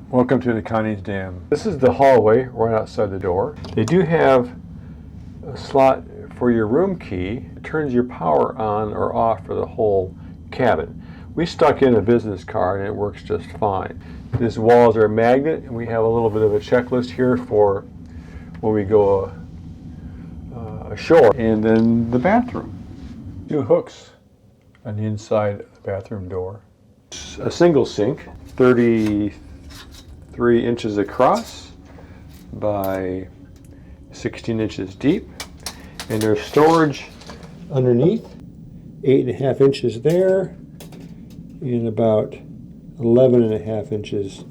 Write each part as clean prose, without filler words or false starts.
Welcome to the Koningsdam. This is the hallway right outside the door. They do have a slot for your room key. It turns your power on or off for the whole cabin. We stuck in a business card and it works just fine. These walls are magnet, and we have a little bit of a checklist here for when we go ashore. And then the bathroom. 2 hooks on the inside of the bathroom door. A single sink, 33 inches across by 16 inches deep. And there's storage underneath, 8.5 inches there, and about 11.5 inches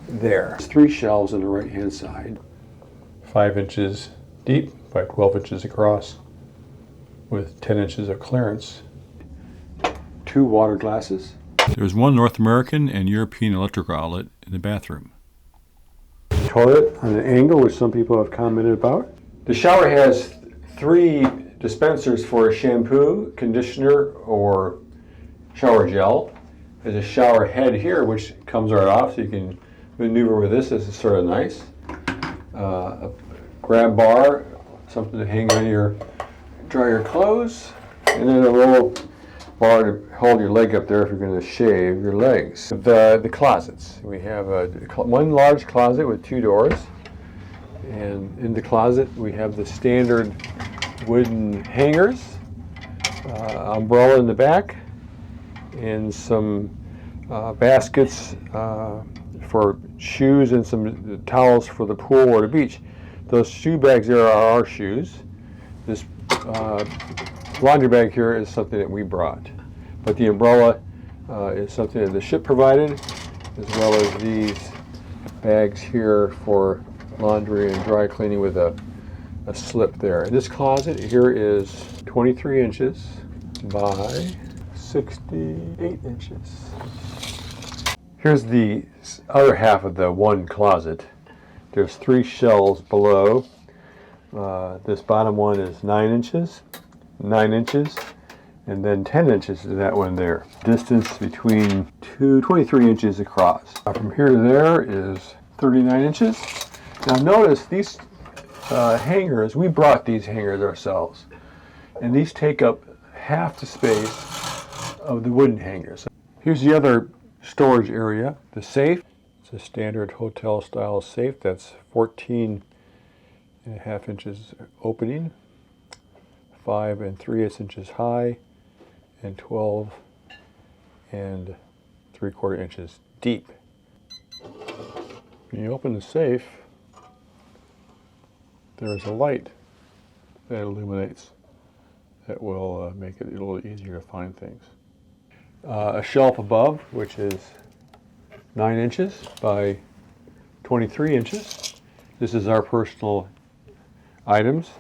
there. There's 3 shelves on the right hand side, 5 inches deep by 12 inches across with 10 inches of clearance. 2 water glasses. There's 1 North American and European electrical outlet in the bathroom. Toilet on an angle, which some people have commented about. The shower has 3 dispensers for shampoo, conditioner, or shower gel. There's a shower head here, which comes right off, so you can maneuver with this. This is sort of nice. A grab bar, something to hang on dry your clothes, and then a little bar to hold your leg up there if you're going to shave your legs. The closets. We have one large closet with 2 doors, and in the closet we have the standard wooden hangers, umbrella in the back, and some baskets for shoes and some towels for the pool or the beach. Those shoe bags there are our shoes. This laundry bag here is something that we brought, but the umbrella is something that the ship provided, as well as these bags here for laundry and dry cleaning with a slip there. This closet here is 23 inches by 68 inches. Here's the other half of the one closet. There's 3 shelves below. This bottom one is 9 inches, 9 inches, and then 10 inches to that one there. Distance between 23 inches across. From here to there is 39 inches. Now notice these hangers, we brought these hangers ourselves, and these take up half the space of the wooden hangers. Here's the other storage area, the safe. It's a standard hotel style safe that's 14.5 inches opening, 5 3/8 inches high, and 12 3/4 inches deep. When you open the safe, there's a light that illuminates that will make it a little easier to find things. A shelf above, which is 9 inches by 23 inches. This is our personal items.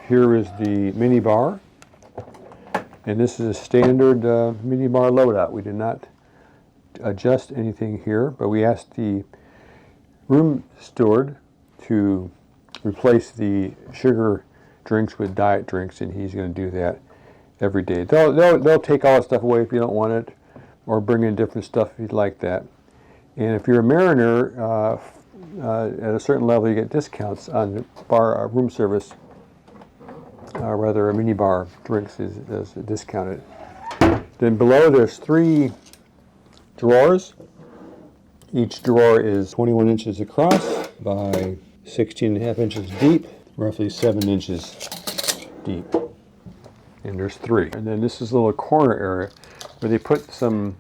Here is the minibar, and this is a standard minibar loadout. We did not adjust anything here, but we asked the room steward to replace the sugar drinks with diet drinks, and he's going to do that every day. They'll take all that stuff away if you don't want it, or bring in different stuff if you'd like that. And if you're a mariner, at a certain level, you get discounts on bar room service. Rather, a minibar drinks is discounted. Then below, there's 3 drawers. Each drawer is 21 inches across by 16.5 inches deep, roughly 7 inches deep. And there's 3. And then this is a little corner area where they put some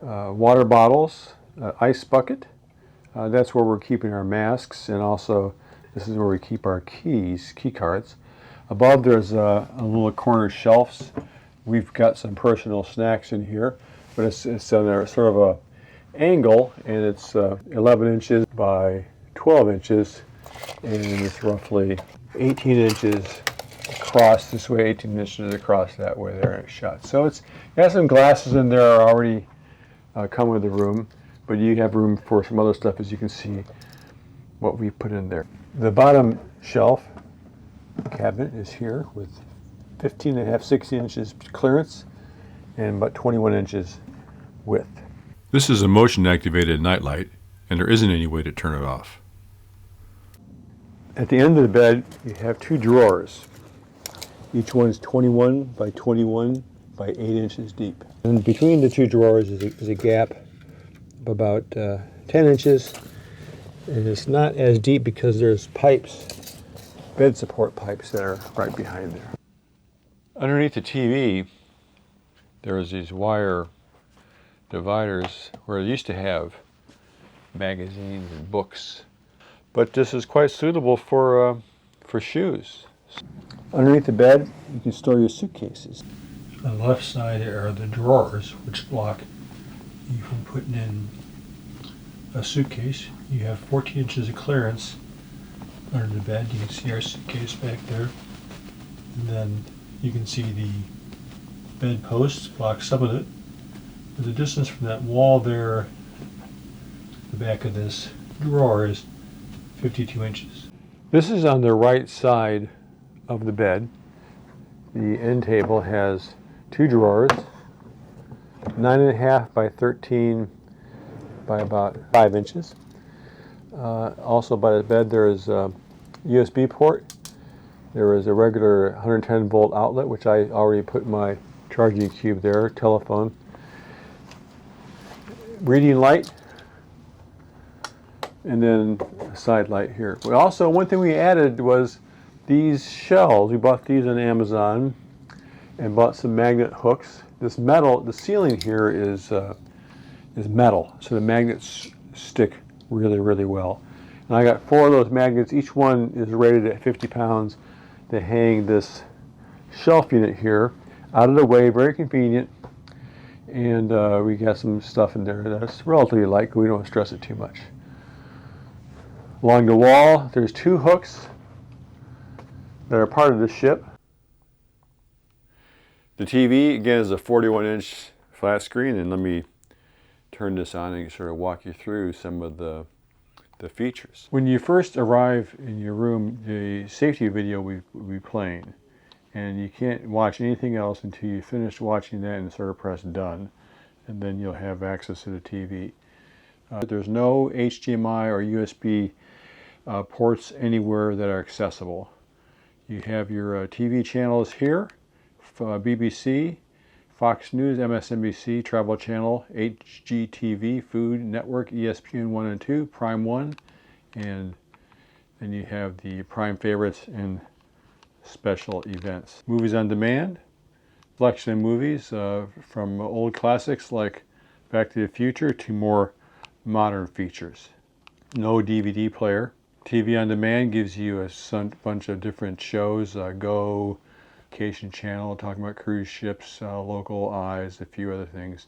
water bottles, ice bucket. That's where we're keeping our masks, and also this is where we keep our key cards. Above there's a little corner shelves. We've got some personal snacks in here, but it's on a sort of a angle, and it's 11 inches by 12 inches, and it's roughly 18 inches across this way, 18 inches across that way there, and it's shut. So it has some glasses in there already come with the room, but you have room for some other stuff, as you can see what we put in there. The bottom shelf cabinet is here with 15.5, 16 inches clearance and about 21 inches width. This is a motion-activated nightlight. and there isn't any way to turn it off. At the end of the bed, you have two drawers. Each one's 21 by 21 by 8 inches deep. And between the two drawers is a gap of about 10 inches. And it's not as deep because there's pipes, bed support pipes that are right behind there. Underneath the TV, there's these wire dividers where it used to have magazines and books. But this is quite suitable for shoes. Underneath the bed, you can store your suitcases. On the left side are the drawers, which block you from putting in a suitcase. You have 14 inches of clearance under the bed. You can see our suitcase back there. And then you can see the bed posts block some of it. But the distance from that wall there, the back of this drawer, is 52 inches. This is on the right side of the bed. The end table has two drawers, 9.5 by 13 by about 5 inches. Also by the bed there is a USB port. There is a regular 110 volt outlet, which I already put my charging cube there, telephone. Reading light, and then a side light here. But also, one thing we added was these shelves. We bought these on Amazon and bought some magnet hooks. This metal, the ceiling here is metal, so the magnets stick really, really well. And I got 4 of those magnets. Each one is rated at 50 pounds to hang this shelf unit here out of the way, very convenient. And we got some stuff in there that's relatively light, we don't stress it too much. Along the wall, there's 2 hooks that are part of the ship. The TV, again, is a 41-inch flat screen, and let me turn this on and sort of walk you through some of the features. When you first arrive in your room, the safety video will be playing, and you can't watch anything else until you finish watching that and sort of press done, and then you'll have access to the TV. There's no HDMI or USB ports anywhere that are accessible. You have your TV channels here, BBC, Fox News, MSNBC, Travel Channel, HGTV, Food Network, ESPN 1 and 2, Prime 1, and then you have the Prime Favorites and Special Events. Movies on demand, selection of movies from old classics like Back to the Future to more modern features. No DVD player. TV on demand gives you a bunch of different shows, Go, Vacation Channel, talking about cruise ships, Local Eyes, a few other things.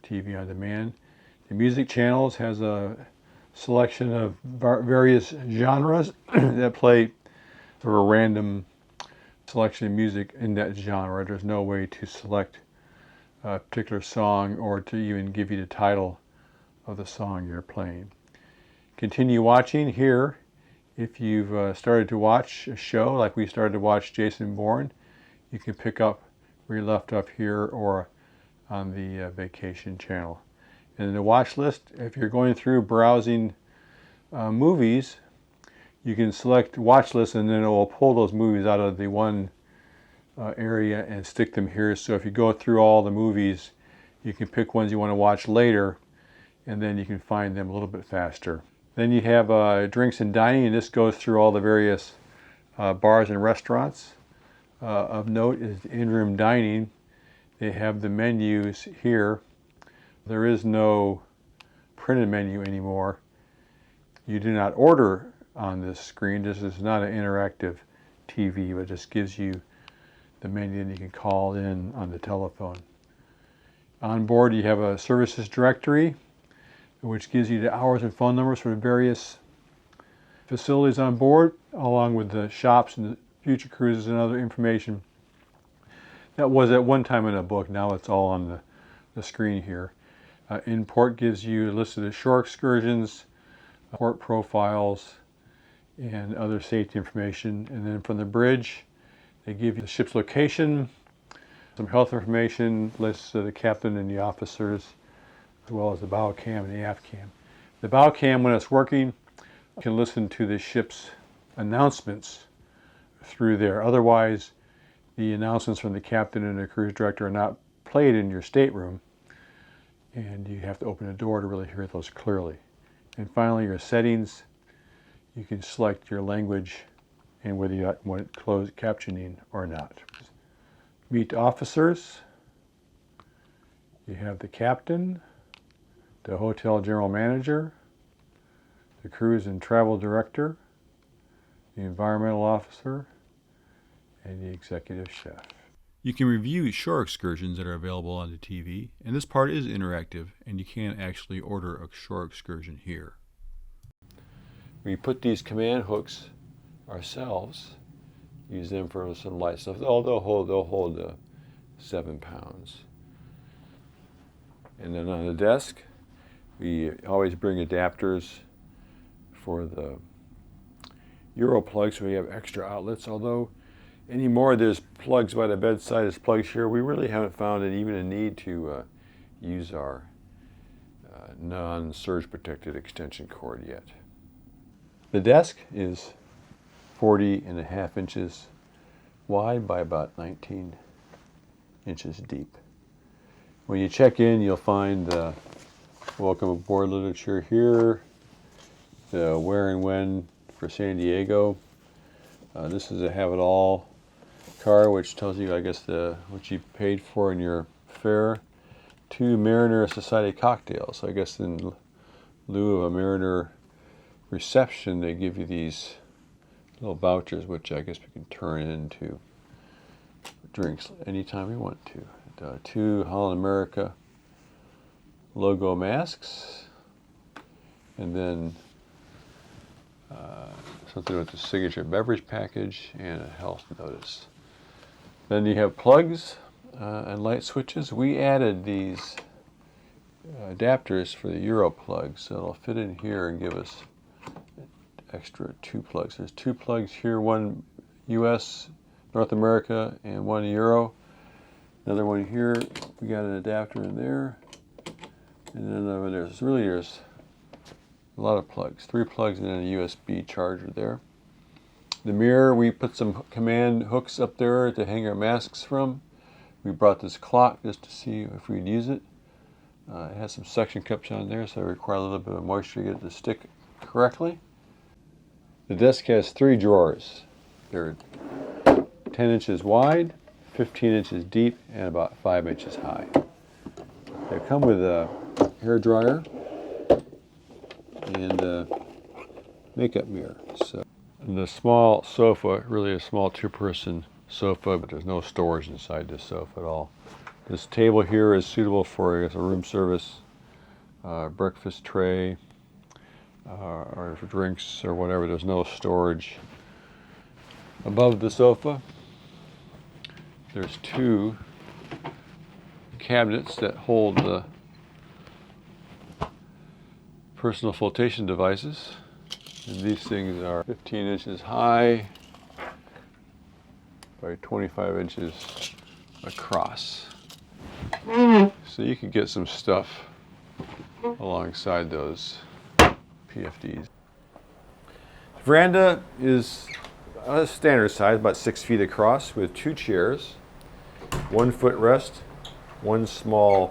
TV on demand. The music channels has a selection of various genres that play sort of a random selection of music in that genre. There's no way to select a particular song or to even give you the title of the song you're playing. Continue watching here. If you've started to watch a show, like we started to watch Jason Bourne, you can pick up where you left off here or on the Vacation Channel. And in the watch list, if you're going through browsing movies, you can select watch list and then it will pull those movies out of the one area and stick them here. So if you go through all the movies, you can pick ones you want to watch later, and then you can find them a little bit faster. Then you have drinks and dining, and this goes through all the various bars and restaurants. Of note is the in-room dining. They have the menus here. There is no printed menu anymore. You do not order on this screen. This is not an interactive TV, but just gives you the menu and you can call in on the telephone. On board you have a services directory, which gives you the hours and phone numbers for the various facilities on board, along with the shops and the future cruises and other information. That was at one time in a book, now it's all on the screen here. In port gives you a list of the shore excursions, port profiles, and other safety information. And then from the bridge, they give you the ship's location, some health information, lists of the captain and the officers, as well as the bow cam and the aft cam. The bow cam, when it's working, you can listen to the ship's announcements through there. Otherwise, the announcements from the captain and the cruise director are not played in your stateroom, and you have to open the door to really hear those clearly. And finally, your settings, you can select your language and whether you want closed captioning or not. Meet officers. You have the captain, the hotel general manager, the cruise and travel director, the environmental officer, and the executive chef. You can review shore excursions that are available on the TV, and this part is interactive, and you can actually order a shore excursion here. We put these command hooks ourselves, use them for some light stuff. They'll hold 7 pounds. And then on the desk, we always bring adapters for the Euro plugs, so we have extra outlets. Although anymore there's plugs by the bedside, there's plugs here, we really haven't found even a need to use our non-surge protected extension cord yet. The desk is 40.5 inches wide by about 19 inches deep. When you check in, you'll find the welcome aboard literature here, the where and when for San Diego. This is a have it all car, which tells you, I guess, what you paid for in your fare. 2 Mariner Society cocktails. So I guess in lieu of a Mariner reception, they give you these little vouchers, which I guess we can turn into drinks anytime we want to. 2 Holland America logo masks, and then something with the signature beverage package and a health notice. Then you have plugs and light switches. We added these adapters for the Euro plugs, so it'll fit in here and give us extra 2 plugs. There's 2 plugs here, 1 US, North America, and 1 Euro. Another one here, we got an adapter in there. And then there's a lot of plugs, 3 plugs and then a USB charger there. The mirror, we put some command hooks up there to hang our masks from. We brought this clock just to see if we'd use it. It has some suction cups on there, so it requires a little bit of moisture to get it to stick correctly. The desk has 3 drawers. They're 10 inches wide, 15 inches deep, and about 5 inches high. They come with a hair dryer and a makeup mirror. So the small sofa, really a small 2-person sofa, but there's no storage inside this sofa at all. This table here is suitable for, I guess, a room service, breakfast tray, or for drinks or whatever. There's no storage above the sofa. There's 2 cabinets that hold the personal flotation devices. And these things are 15 inches high by 25 inches across. So you can get some stuff alongside those PFDs. The veranda is a standard size, about 6 feet across, with 2 chairs, 1 footrest, one small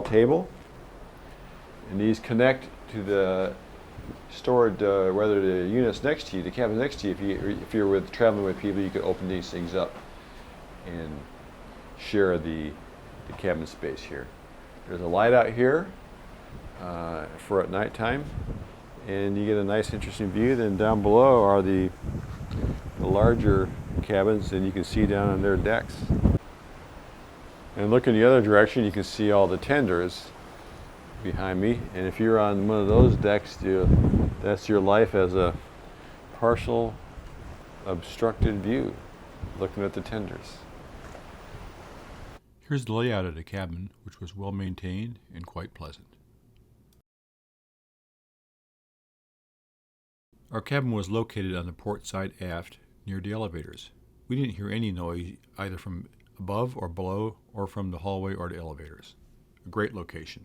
table, and these connect to the stored, whether the units next to you, the cabin next to you. If you're traveling with people, you can open these things up and share the cabin space here. There's a light out here for at nighttime, and you get a nice, interesting view. Then down below are the larger cabins, and you can see down on their decks. And look in the other direction, you can see all the tenders behind me. And if you're on one of those decks, that's your life as a partial obstructed view, looking at the tenders. Here's the layout of the cabin, which was well maintained and quite pleasant. Our cabin was located on the port side aft near the elevators. We didn't hear any noise either from above or below or from the hallway or the elevators. A great location.